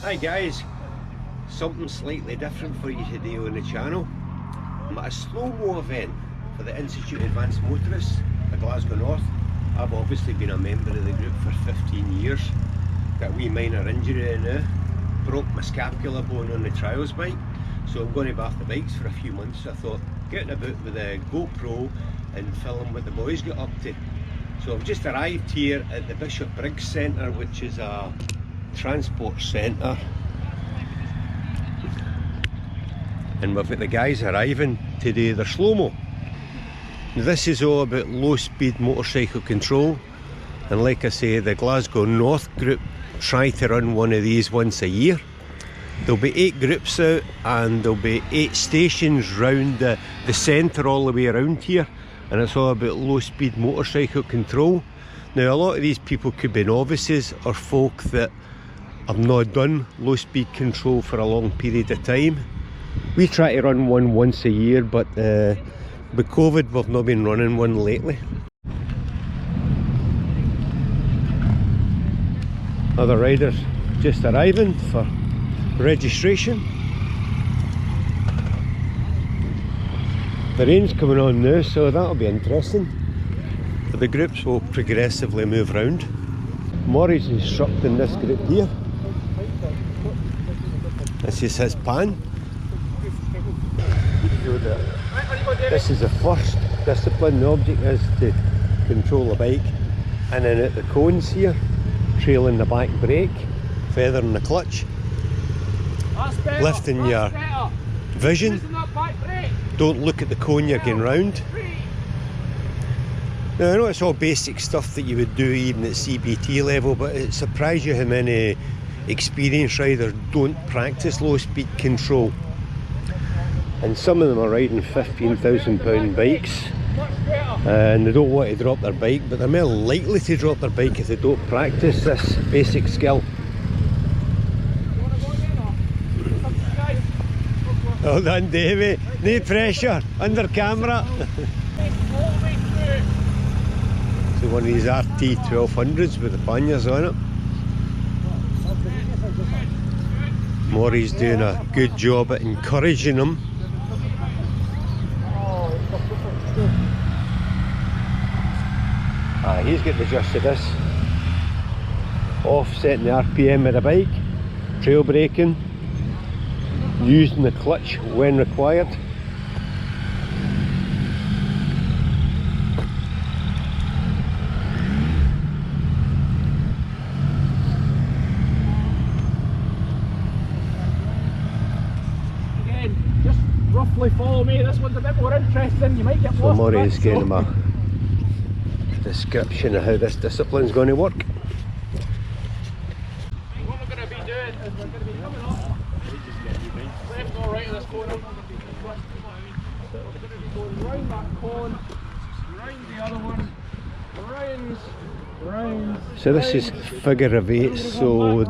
Hi guys, something slightly different for you today on the channel. I'm at a slow-mo event for the Institute of Advanced Motorists at Glasgow North. I've obviously been a member of the group for 15 years. Got a wee minor injury there now. Broke my scapula bone on the trials bike, so I'm going to be off the bikes for a few months. So I thought, getting about with a GoPro and film what the boys get up to. So I've just arrived here at the Bishop Briggs Centre, which is a transport centre, and we've got the guys arriving to do their slow-mo. This is all about low speed motorcycle control, and like I say, the Glasgow North Group try to run one of these once a year. There'll be 8 groups out and there'll be 8 stations round the centre all the way around here, and it's all about low speed motorcycle control. Now a lot of these people could be novices or folk that have not done low speed control for a long period of time. We try to run one once a year, but with COVID we've not been running one lately. Other riders just arriving for registration. The rain's coming on now, so that'll be interesting. But the groups will progressively move round. Maury's instructing this group here. This is his pan. This is the first discipline. The object is to control the bike in and out the cones here, trailing the back brake, feathering the clutch, lifting your vision. Don't look at the cone you're going round. Now I know it's all basic stuff that you would do even at CBT level, but it surprises you how many experienced riders don't practice low speed control. And some of them are riding £15,000 bikes and they don't want to drop their bike, but they're more likely to drop their bike if they don't practice this basic skill. Well done, Davey. No pressure, under camera. So one of these RT 1200s with the panniers on it. Maury's doing a good job at encouraging them. He's getting the gist of this. Offsetting the RPM of the bike, trail braking, using the clutch when required. Again, just roughly follow me. This one's a bit more interesting. You might get lost. So Maury's getting him a description of how this discipline is going to work. What we're going to be doing is we're going to be coming up left or right of this corner. We're going to be going round that cone, round the other one, round. So this is figure of 8, so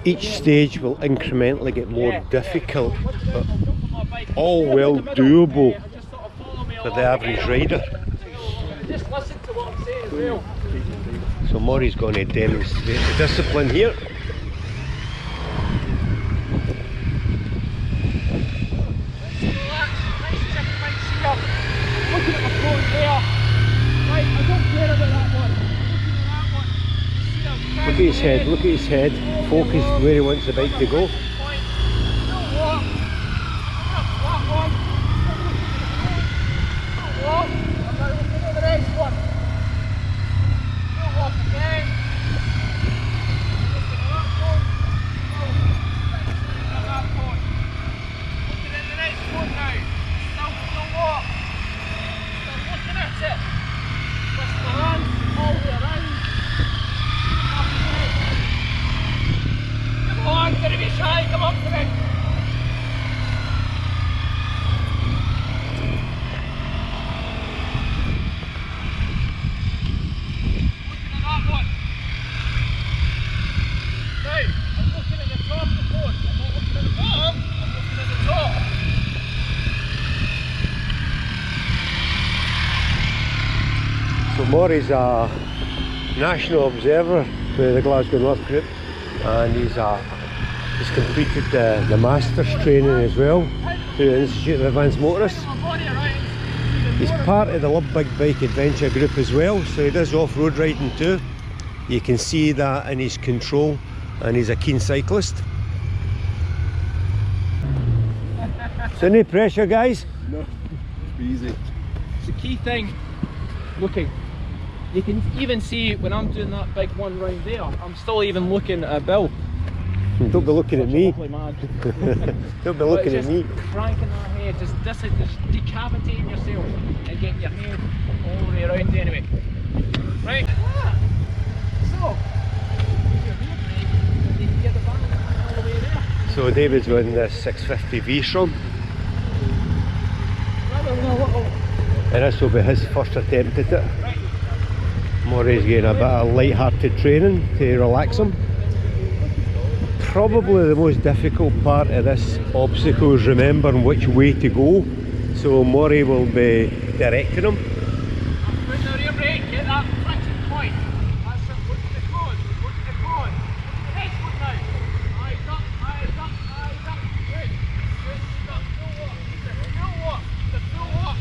each stage will incrementally get more difficult, but all well doable for the average rider. Just listen to what I'm saying as well. So Maury's going to demonstrate the discipline here. Looking at my phone there. Right, I don't care about that one. Look at his head, look at his head. Focus where he wants the bike to go. Come up to me. So Maury's a national observer for the Glasgow North Group, and he's a He's completed the Masters training as well through the Institute of Advanced Motorists. He's part of the Love Big Bike Adventure group as well, so he does off-road riding too. You can see that in his control, and he's a keen cyclist. So no pressure, guys? No, easy. It's the key thing, looking. You can even see when I'm doing that big one round there, I'm still even looking at Bill. Don't be looking at me. Don't be looking at me. Cranking that head, just decapitating yourself and getting your head all the way around anyway. Right. So, you can get the balance all the way there. So David's on the 650 V-Strom. And this will be his first attempt at it. Murray's getting a bit of light-hearted training to relax him. Probably the most difficult part of this obstacle is remembering which way to go. So Murray will be directing him. Put the rear brake, get that friction point. That's it, look at the cone, look at the cone. Look at the next one now. Eyes up, eyes up, eyes up. Good, good, stop, full walk, keep the full walk, keep the full walk.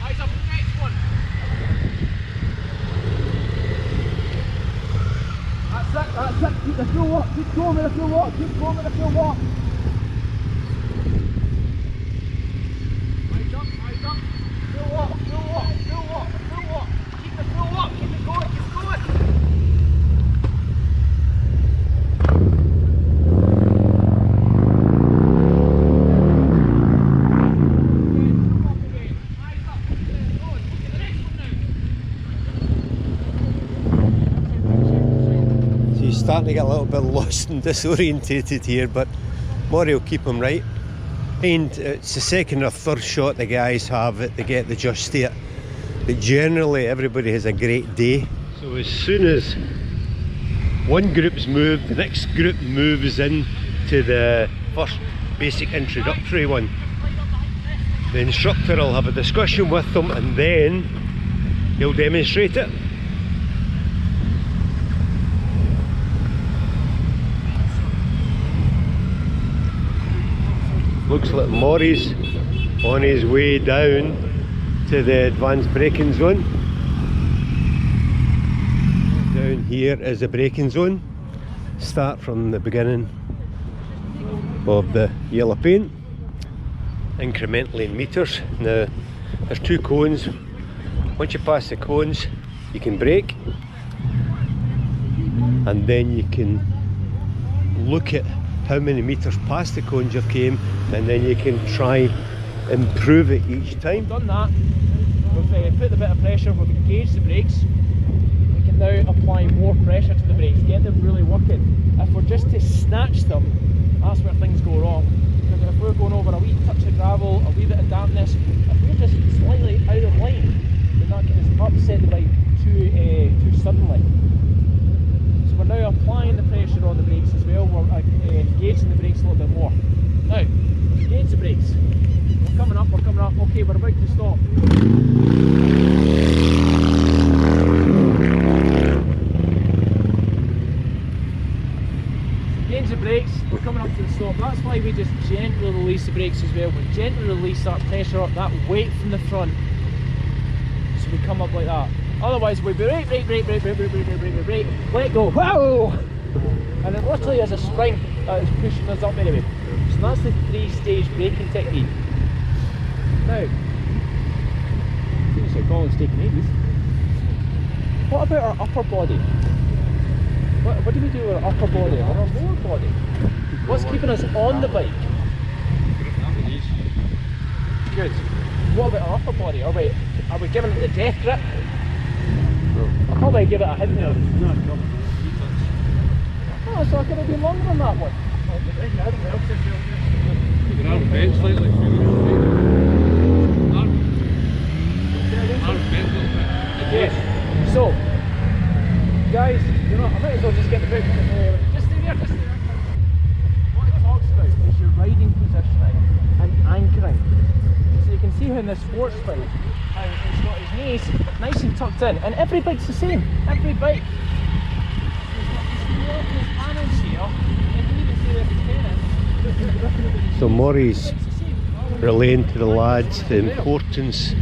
Eyes up, the next one. That's it, keep the full walk, keep going with the full walk, keep going with the full walk. Eyes up, full walk, full walk, full walk, full walk. Keep the full walk, keep it going, keep going. Starting to get a little bit lost and disorientated here, but Murray will keep him right. And it's the second or third shot the guys have that they get the just state. But generally everybody has a great day. So as soon as one group's moved, the next group moves in to the first basic introductory one. The instructor will have a discussion with them and then he'll demonstrate it. Looks like Murray's on his way down to the advanced braking zone. Down here is the braking zone. Start from the beginning of the yellow paint, incrementally in meters. Now there's two cones. Once you pass the cones you can brake, and then you can look at how many meters past the cones you've came, and then you can try improve it each time. Done that, we've put a bit of pressure, we've engaged the brakes. We can now apply more pressure to the brakes, get them really working. If we're just to snatch them, that's where things go wrong. Because if we're going over a wee touch of gravel, a wee bit of dampness, if we're just slightly out of line, then that can just upset the bike too suddenly. So we're now applying the pressure on the brakes as well. We're engaging the brakes a little bit more. Now, engage the brakes. We're coming up, okay, we're about to stop. Engage the brakes, we're coming up to the stop. That's why we just gently release the brakes as well. We gently release that pressure up, that weight from the front. So we come up like that. Otherwise we'd be brake, let go, wow! And it literally is a spring that is pushing us up anyway. So that's the three-stage braking technique. Now, seems like Colin's taking ages. What about our upper body? What do we do with our upper body or our lower body? What's keeping us on the bike? Good. What about our upper body? Are we giving it the death grip? I'll probably give it a hit now. Oh, so I could have been longer than that one. You can arm bend slightly. Arm bend a little bit. Yes. So, guys, you know, I might as well just get the book. Just stay there, just stay there. What it talks about is your riding positioning and anchoring. So you can see how in this sports bike, how it's got his knees nice and tucked in. And every bike's the same. Every bike. There's got these panels here. You can even see there's a tennis. So Maury's relaying to the lads the importance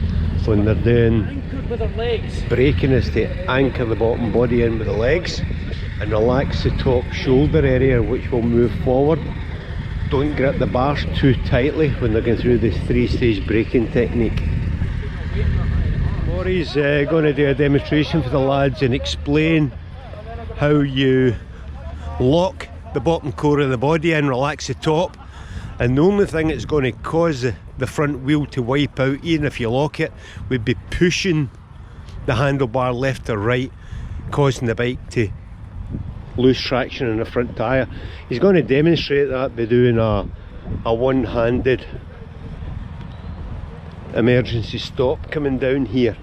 when they're doing Anchored with our legs. braking is to anchor the bottom body in with the legs and relax the top shoulder area, which will move forward. Don't grip the bars too tightly when they're going through this 3-stage braking technique. Maury's going to do a demonstration for the lads and explain how you lock the bottom core of the body and relax the top. And the only thing that's going to cause the front wheel to wipe out, even if you lock it, would be pushing the handlebar left or right, causing the bike to lose traction in the front tyre. He's going to demonstrate that by doing a one-handed emergency stop coming down here.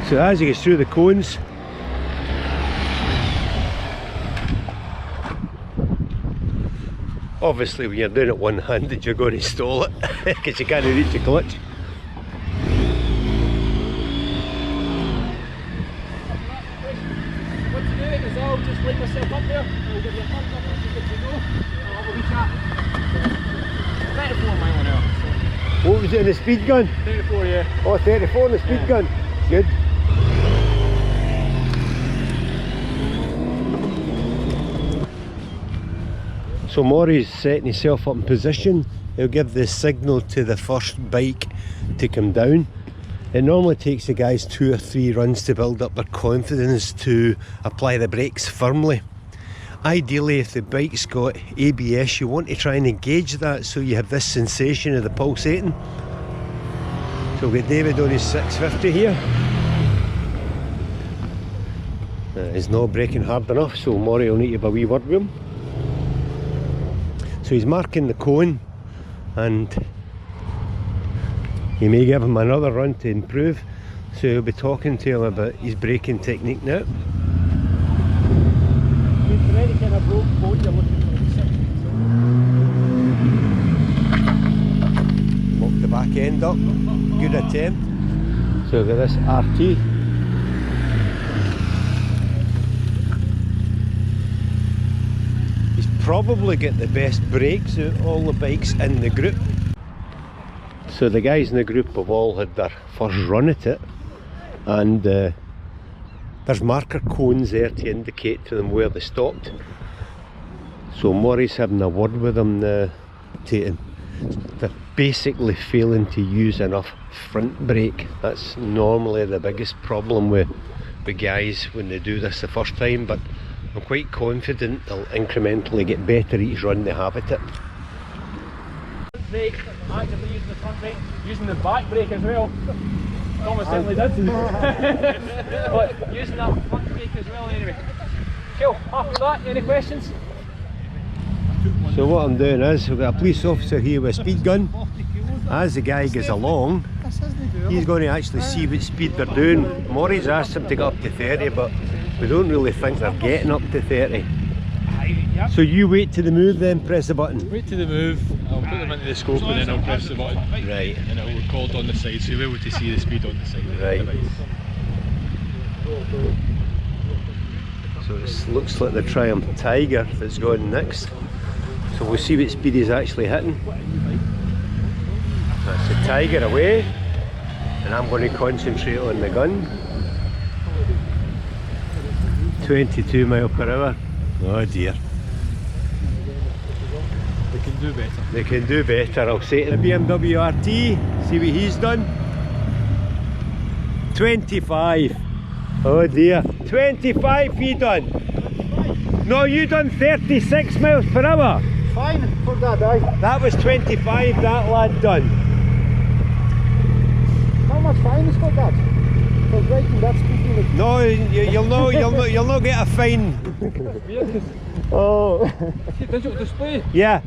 So as he gets through the cones, obviously when you're doing it one-handed you're going to stall it because you can't reach the clutch. What to do is I'll just lay myself up there, I'll give you a thumbs up as you get to go, and I'll have a wee chat. 34 mile an hour. So. What was it in the speed gun? 34, yeah. Oh, 34 in the speed gun. Good. So Maury's setting himself up in position. He'll give the signal to the first bike to come down. It normally takes the guys 2 or 3 runs to build up their confidence to apply the brakes firmly. Ideally, if the bike's got ABS, you want to try and engage that so you have this sensation of the pulsating. So we've got David on his 650 here. He's not braking hard enough, so Maury will need to have a wee word with him. So he's marking the cone and he may give him another run to improve. So he'll be talking to him about his braking technique now. For any kind of road boat you're looking for a section. Lock the back end up. Good attempt. So we've got this RT. Probably get the best brakes out of all the bikes in the group. So the guys in the group have all had their first run at it, and there's marker cones there to indicate to them where they stopped. So Maury's having a word with them now. They're basically failing to use enough front brake. That's normally the biggest problem with guys when they do this the first time, but I'm quite confident they'll incrementally get better each run they have at it. Brake, actively using the front brake, using the back brake as well. Thomas certainly did. But using that front brake as well anyway. Cool, happy with that? Any questions? So what I'm doing is, we've got a police officer here with a speed gun. As the guy goes along, he's going to actually see what speed they're doing. Maury's asked him to get up to 30, but we don't really think they're getting up to 30. Yep. So you wait to the move, then press the button. Wait to the move, I'll put them into the scope and then I'll press the button. Right. And it'll record on the side, so you'll be able to see the speed on the side of the Right. device. So it looks like the Triumph Tiger that's going next. So we'll see what speed he's actually hitting. That's the Tiger away, and I'm going to concentrate on the gun. 22 mile per hour. Oh dear. They can do better. They can do better. I'll say to the BMW RT, see what he's done. 25. Oh dear. 25 you done. No, you done 36 miles per hour. Fine for that, aye. That was 25 that lad done. How much fine is for that? For braking that speed limit? No, you'll not get a fine. Oh. Digital display. Yeah.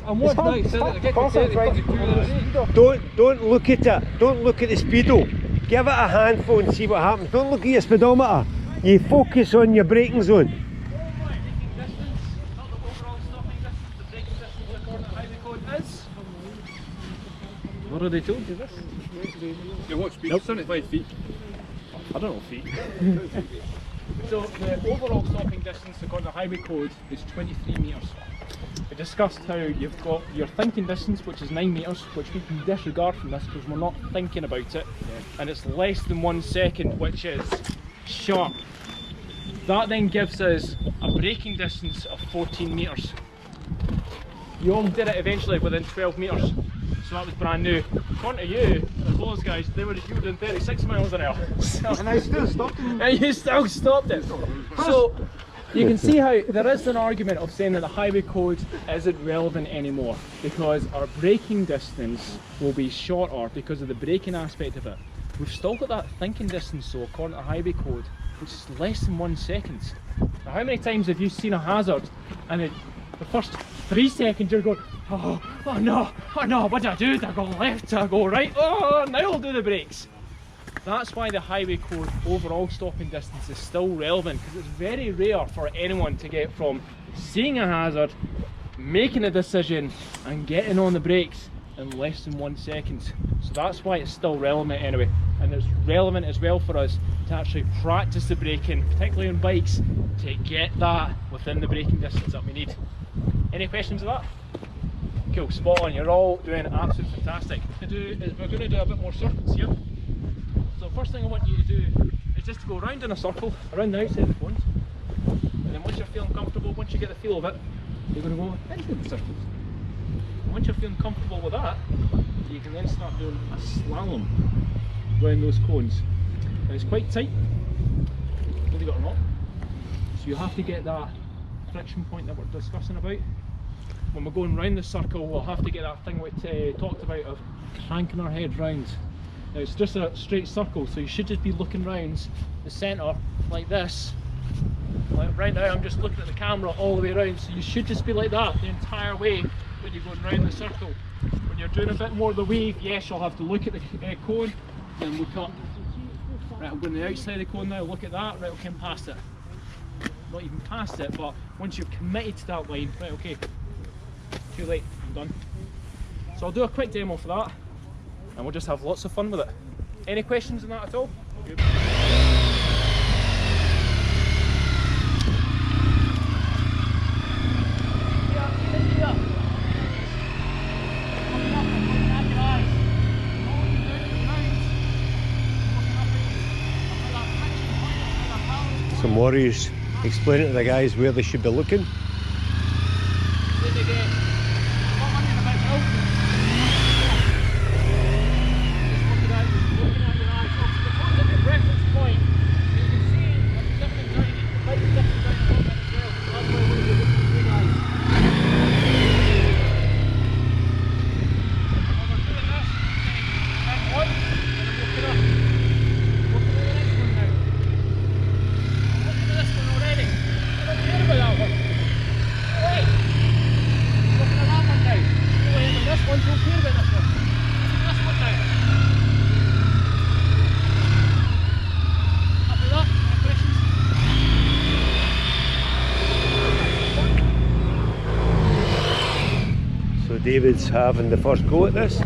I'm watching that extended to get to 30, 32 minutes. Don't look at it. Don't look at the speedo. Give it a handful and see what happens. Don't look at your speedometer. You focus on your braking zone. What are they told you this? Your watch speed, 75 feet. I don't know feet. So the overall stopping distance according to the highway code is 23 metres. We discussed how you've got your thinking distance, which is 9 metres, which we can disregard from this because we're not thinking about it, and it's less than 1 second, which is sharp. That then gives us a braking distance of 14 metres. You all did it eventually within 12 metres, so that was brand new. According to you, those guys, you were doing 36 miles an hour. So, And I still stopped him. and you still stopped it. So you can see how there is an argument of saying that the highway code isn't relevant anymore because our braking distance will be shorter because of the braking aspect of it. We've still got that thinking distance though, according to the highway code, which is less than 1 second. Now, how many times have you seen a hazard and the first 3 seconds you're going, oh no, what do I do? Do I go left? Do I go right? Oh, now I'll do the brakes. That's why the highway code overall stopping distance is still relevant, because it's very rare for anyone to get from seeing a hazard, making a decision and getting on the brakes in less than 1 second. So that's why it's still relevant anyway, and it's relevant as well for us to actually practice the braking, particularly on bikes, to get that within the braking distance that we need. Any questions of that? Cool, spot on, you're all doing absolutely fantastic. We're going to do a bit more circles here. So first thing I want you to do is just to go around in a circle, around the outside of the cones, and then once you're feeling comfortable, once you get the feel of it, you're going to go into the circles. And once you're feeling comfortable with that, you can then start doing a slalom around those cones. Now it's quite tight, believe it or not, so you have to get that friction point that we're discussing about. When we're going round the circle, we'll have to get that thing we talked about of cranking our head round. Now it's just a straight circle, so you should just be looking round the centre like this. Like right now I'm just looking at the camera all the way around, so you should just be like that the entire way when you're going round the circle. When you're doing a bit more of the wave, yes, you'll have to look at the cone and look up. Right, I'm going to the outside of the cone now, look at that, right, okay, I'm past it. Not even past it, but once you've committed to that line, right, okay, too late, I'm done. So I'll do a quick demo for that, and we'll just have lots of fun with it. Any questions on that at all? Good. So Maury's explaining to the guys where they should be looking. David's having the first go at this.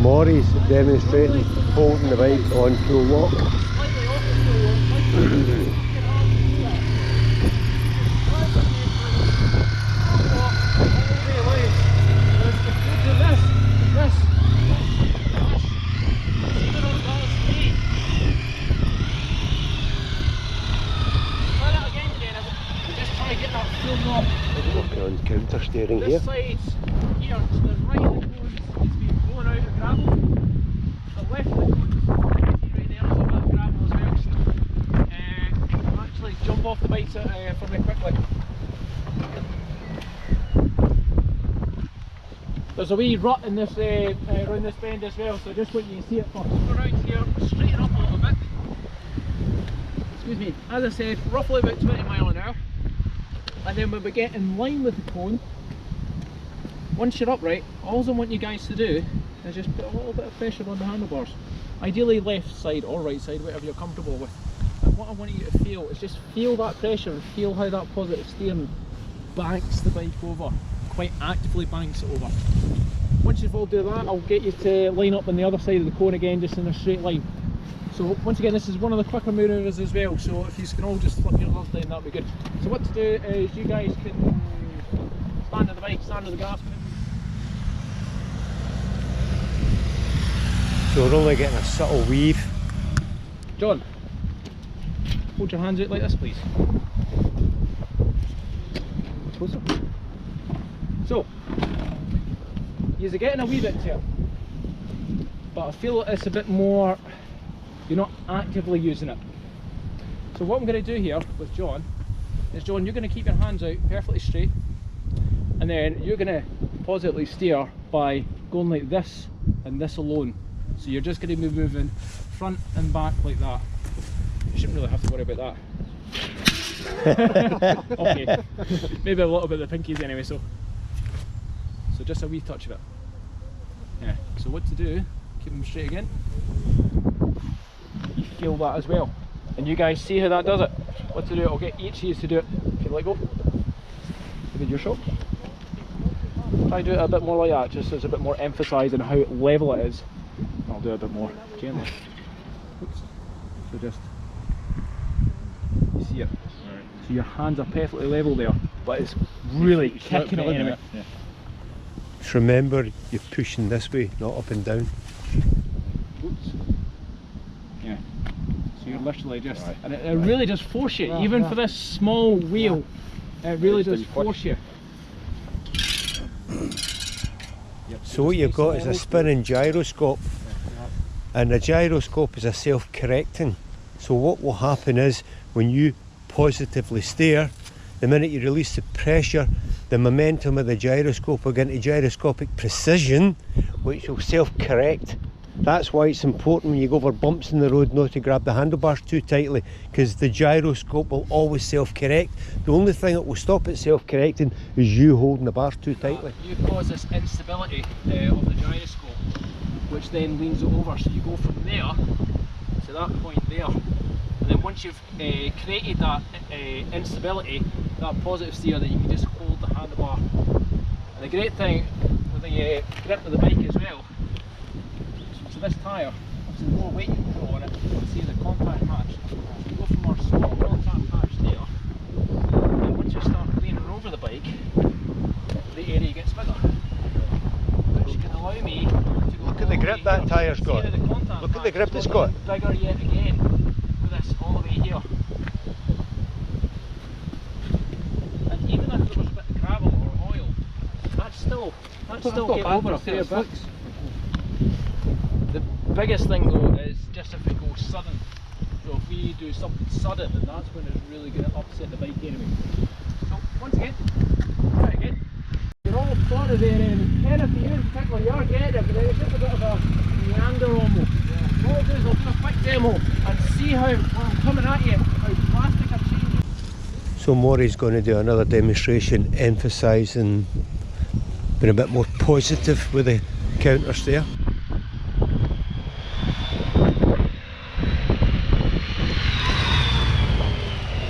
Maury's demonstrating holding the bike on full lock. steering here. This side here, to the right of the cones, it's been blown out of gravel. The left of the cones, you see right there, there's a bit of gravel as well. So, actually jump off the bike for me quickly. There's a wee rut in this around this bend as well, so I just want you to see it first. Go around here, straighten up a little bit. Excuse me, as I said, roughly about 20 miles an hour. And then when we get in line with the cone, once you're upright, all I want you guys to do is just put a little bit of pressure on the handlebars. Ideally left side or right side, whatever you're comfortable with. And what I want you to feel is just feel that pressure and feel how that positive steering banks the bike over. Quite actively banks it over. Once you've all done that, I'll get you to line up on the other side of the cone again, just in a straight line. So once again, this is one of the quicker manoeuvres as well, so if you can all just flip your gloves down, that'll be good. So what to do is you guys can stand on the bike, stand on the gas. So we're only getting a subtle weave. John, hold your hands out like this, please. Closer. So, you're getting a wee bit here, but I feel it's a bit more, you're not actively using it. So what I'm going to do here with John is, John, you're going to keep your hands out perfectly straight, and then you're going to positively steer by going like this and this alone. So you're just going to be moving front and back like that. You shouldn't really have to worry about that. Okay, maybe a little bit of the pinkies anyway, so just a wee touch of it. Yeah, so what to do, keep them straight again. You feel that as well. And you guys see how that does it. What to do, I'll get each of you to do it. If you let go. Give it your shot. Try to do it a bit more like that, just so it's a bit more emphasised on how level it is. I'll do it a bit more gently. Oops. So just, you see it. So your hands are perfectly level there, but it's really kicking it anyway. Yeah. Just remember, you're pushing this way, not up and down. Oops. Yeah. So you're literally just, and it really does force you, even for this small wheel, it really does force you. So what you've got is a spinning gyroscope, and the gyroscope is a self-correcting. So what will happen is, when you positively steer, the minute you release the pressure, the momentum of the gyroscope will get into gyroscopic precision, which will self-correct. That's why it's important when you go over bumps in the road not to grab the handlebars too tightly, because the gyroscope will always self-correct. The only thing that will stop it self-correcting is you holding the bars too tightly. You cause this instability of the gyroscope, which then leans it over. So you go from there to that point there, and then once you've created that instability, that positive steer, that you can just hold the handlebar. And the great thing with the grip of the bike as well, so this tyre, obviously the more weight you put on it, you can see the contact patch. So you go from our small contact patch there, and once you start leaning over the bike, the area gets bigger. Which can allow me to go. Look at the grip that tyre's got. Look at the grip it's got. Bigger yet again with this all the way here. And even if there was a bit of gravel or oil, that's still get over a fair bit. The biggest thing though is just if it goes sudden. So if we do something sudden, then that's when it's really going to upset the bike anyway. So once again, try it again. You're all sorted there, and kind of for you in particular, you are getting it, but it's just a bit of a meander almost. Yeah. What I'll do is I'll do a quick demo and see how, when I'm coming at you, how plastic are changing. So Maury's going to do another demonstration emphasising being a bit more positive with the counters there.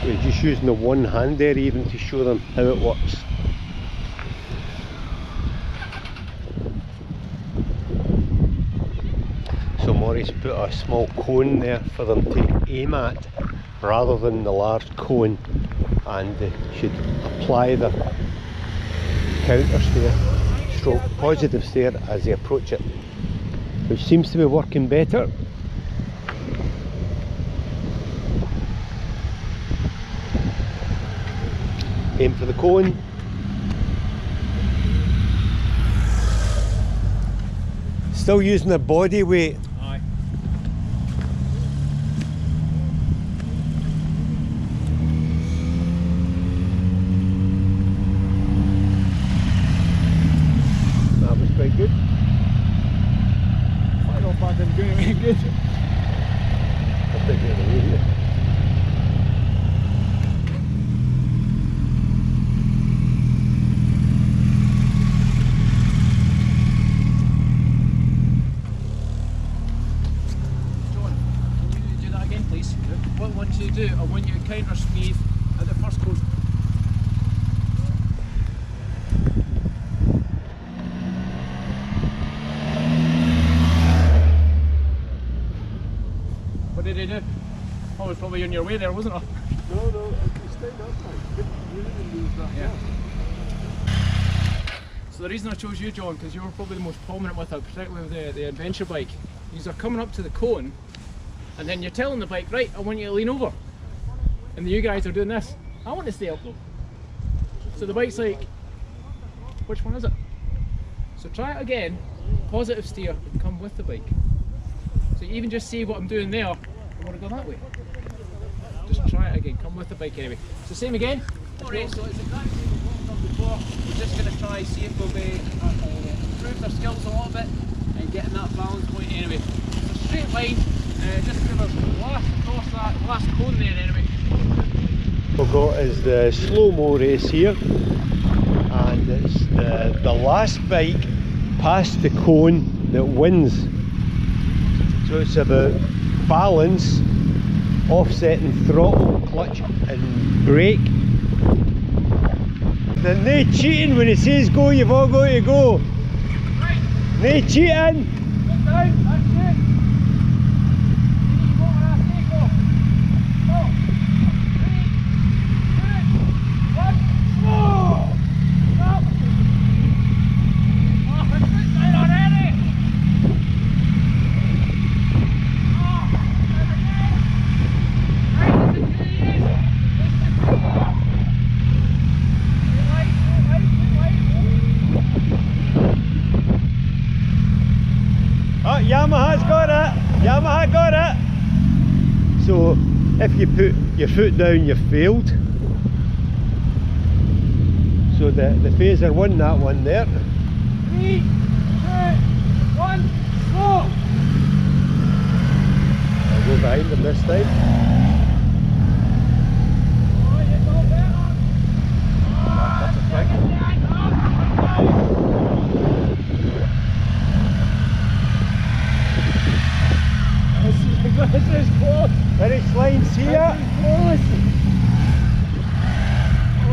We're just using the one hand there even to show them how it works. So Maury's put a small cone there for them to aim at rather than the large cone, and they should apply the counter steer, stroke positive steer as they approach it, which seems to be working better. Aim for the cone. Still using the body weight. Aye. That was quite good. I don't know if I didn't do anything good. I'll take it away here. What I want you to do, I want you to counter speed at the first coast. What did he do? I was probably on your way there, wasn't I? No, I stayed up, mate. You didn't lose that. Yeah. So the reason I chose you, John, because you were probably the most prominent with it, particularly with the adventure bike. You're coming up to the cone, and then you're telling the bike, right, I want you to lean over. And you guys are doing this. I want to stay up though. So the bike's like, which one is it? So try it again, positive steer, and come with the bike. So you even just see what I'm doing there, I want to go that way. Just try it again, come with the bike anyway. So same again. Alright, so it's exactly what we've done before. We're just going to try, see if we've improved our skills a little bit and getting that balance point anyway. So straight line, just give us across that last cone there anyway. We've got is the slow-mo race here, and it's the last bike past the cone that wins. So it's about balance, offsetting throttle, clutch and brake. There's no cheating when it says go, you've all got to go. Right. No cheating. Look down, that's it. You need to go where I say go. Go. 3, 2, 1, go! Stop! Oh, my foot's down already! Oh, there we go! Right, this is 2 years. This is 2 years. Oh, Yamaha's got it! Yamaha got it! So, if you put your foot down, you've failed. So the phaser won that one there. 3, 2, 1, go! I'll go behind them this time. Oh, you go better! That's a thing. This is close! Finish line's here. Close!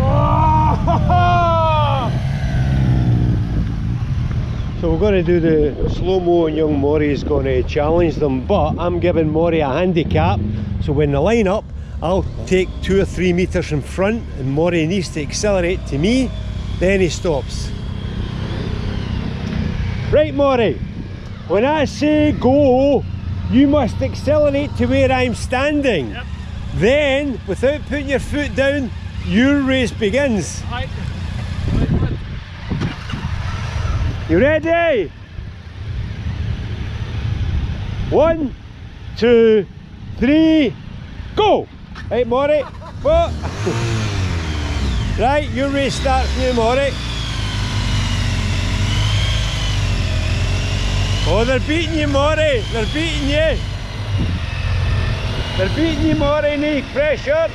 Oh! So we're going to do the slow-mo, and young Maury's going to challenge them, but I'm giving Maury a handicap, so when they line up I'll take 2 or 3 metres in front and Maury needs to accelerate to me, then he stops. Right Maury, when I say go, you must accelerate to where I'm standing. Yep. Then, without putting your foot down, your race begins. Right. You ready? 1, 2, 3, go! Right, Maury, go! Right, your race starts now, Maury. Oh, they're beating you, Maury. They're beating you. They're beating you, Maury. No pressure.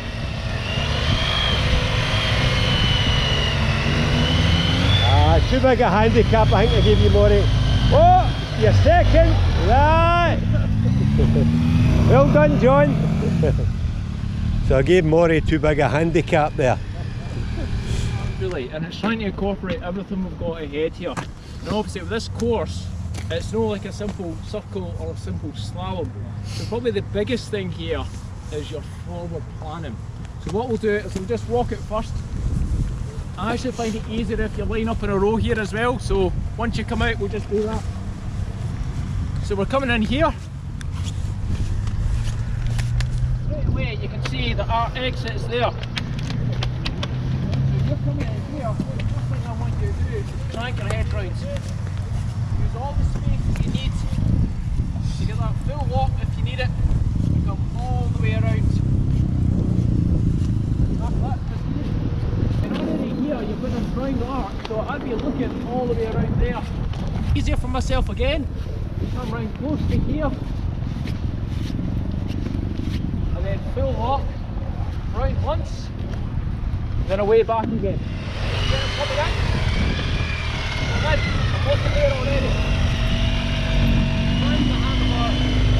Too big a handicap, I think I gave you, Maury. Oh, you're second. Right. Well done, John. So I gave Maury too big a handicap there. Really, and it's trying to incorporate everything we've got ahead here. And obviously with this course, it's not like a simple circle or a simple slalom. So probably the biggest thing here is your forward planning. So what we'll do is we'll just walk it first. I actually find it easier if you line up in a row here as well. So once you come out, we'll just do that. So we're coming in here. Straight away you can see that our exit's there. So you're coming in here, the first thing I want you to do is crank your head round. Use all the space that you need Easier for myself again. Come round close to here. And then full lock. Round once. Then away back again. Then I'm coming in. I'm looking there already. Find the handlebar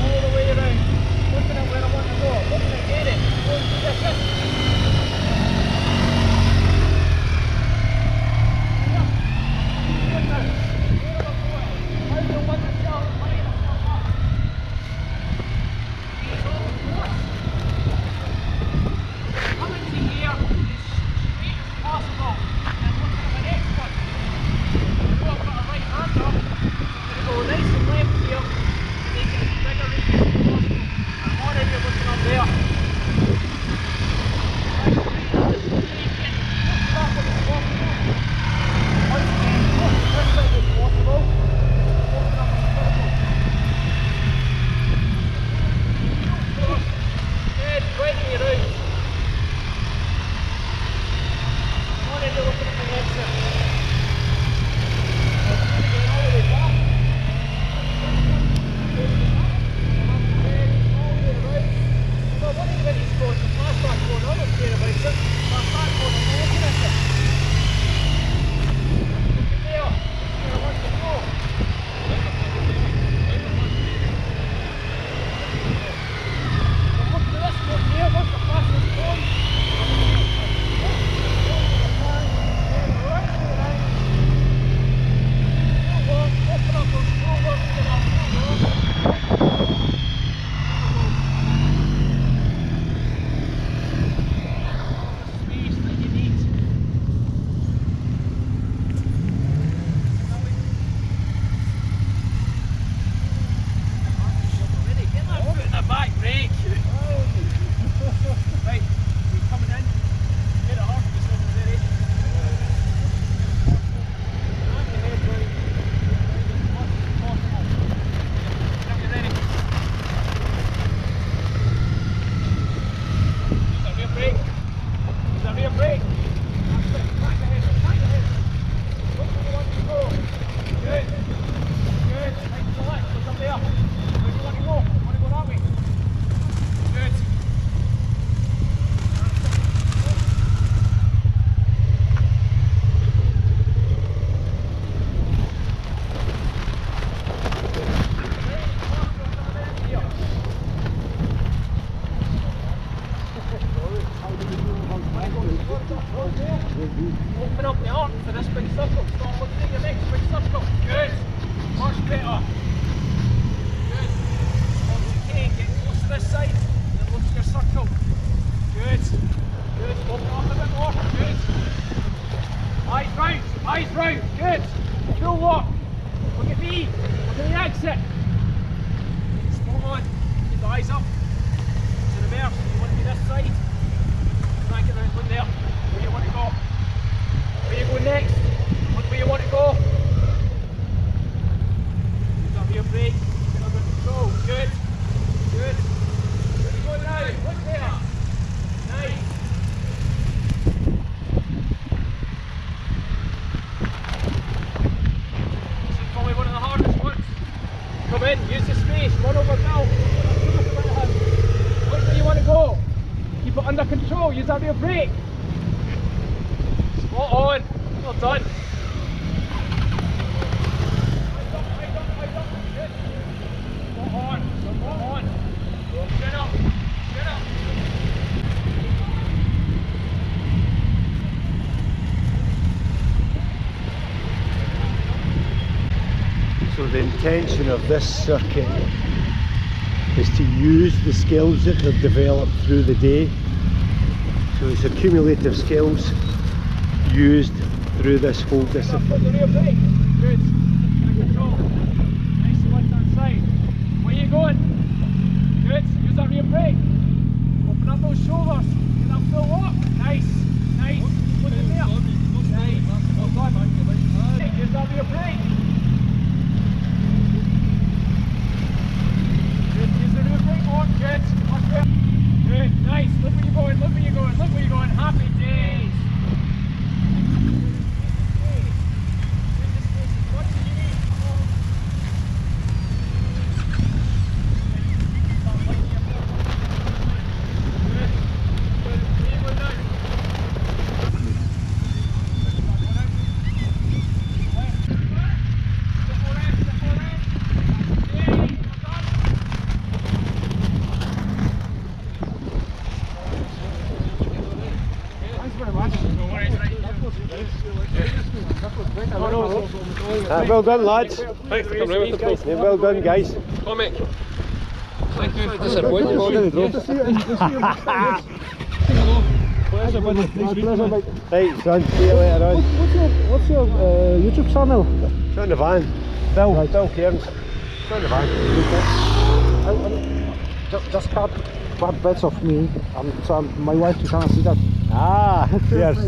all the way around. Looking at where I want to go. Looking at getting. Going to this. Open up the arm for this big circle. Start looking at your next big circle. Good. Much better. Good. Once you can, get close to this side. Then look at your circle. Good. Good. Open up a bit more. Good. Eyes round. Eyes round. Good. Full lock. Look at me. Look at the exit. Spot on. Keep the eyes up. To the reverse. You want to be this side. Try and get around. Look there. Where you want to go. Where you go next? Look where you want to go. Use up your brake. Get under control. Good. Good. Where you go now? Look there. Nice. This is probably one of the hardest ones. Come in, use the space, run over Bill. Look where you want to go. Keep it under control, use up your brake. Spot on. Well done. Good. Spot on. Spot on. Get up. Get up. So the intention of this circuit is to use the skills that they've developed through the day. So it's accumulative skills used through this whole discipline. The rear brake. Good. Under control. Nice left hand side. Where are you going? Good. Use that rear brake. Open up those shoulders. Get that full lock. Nice. Nice. Look in there. Nice. Well done. Use that rear brake. Good. Use the rear brake more. Good. Much better. Good. Nice. Look where you're going. Look where you're going. Look where you're going. Happy days. Well done, lads. Thanks for coming round with the post. Yeah, well done, guys. Oh, mate. Thank you. Disappointed. Pleasure, buddy. Right, son, see you later on. What's your YouTube channel? It's on the van. Bill Cairns. It's on the van. Just cut bad bits of me, and so my wife, she can't see that. Ah, cheers.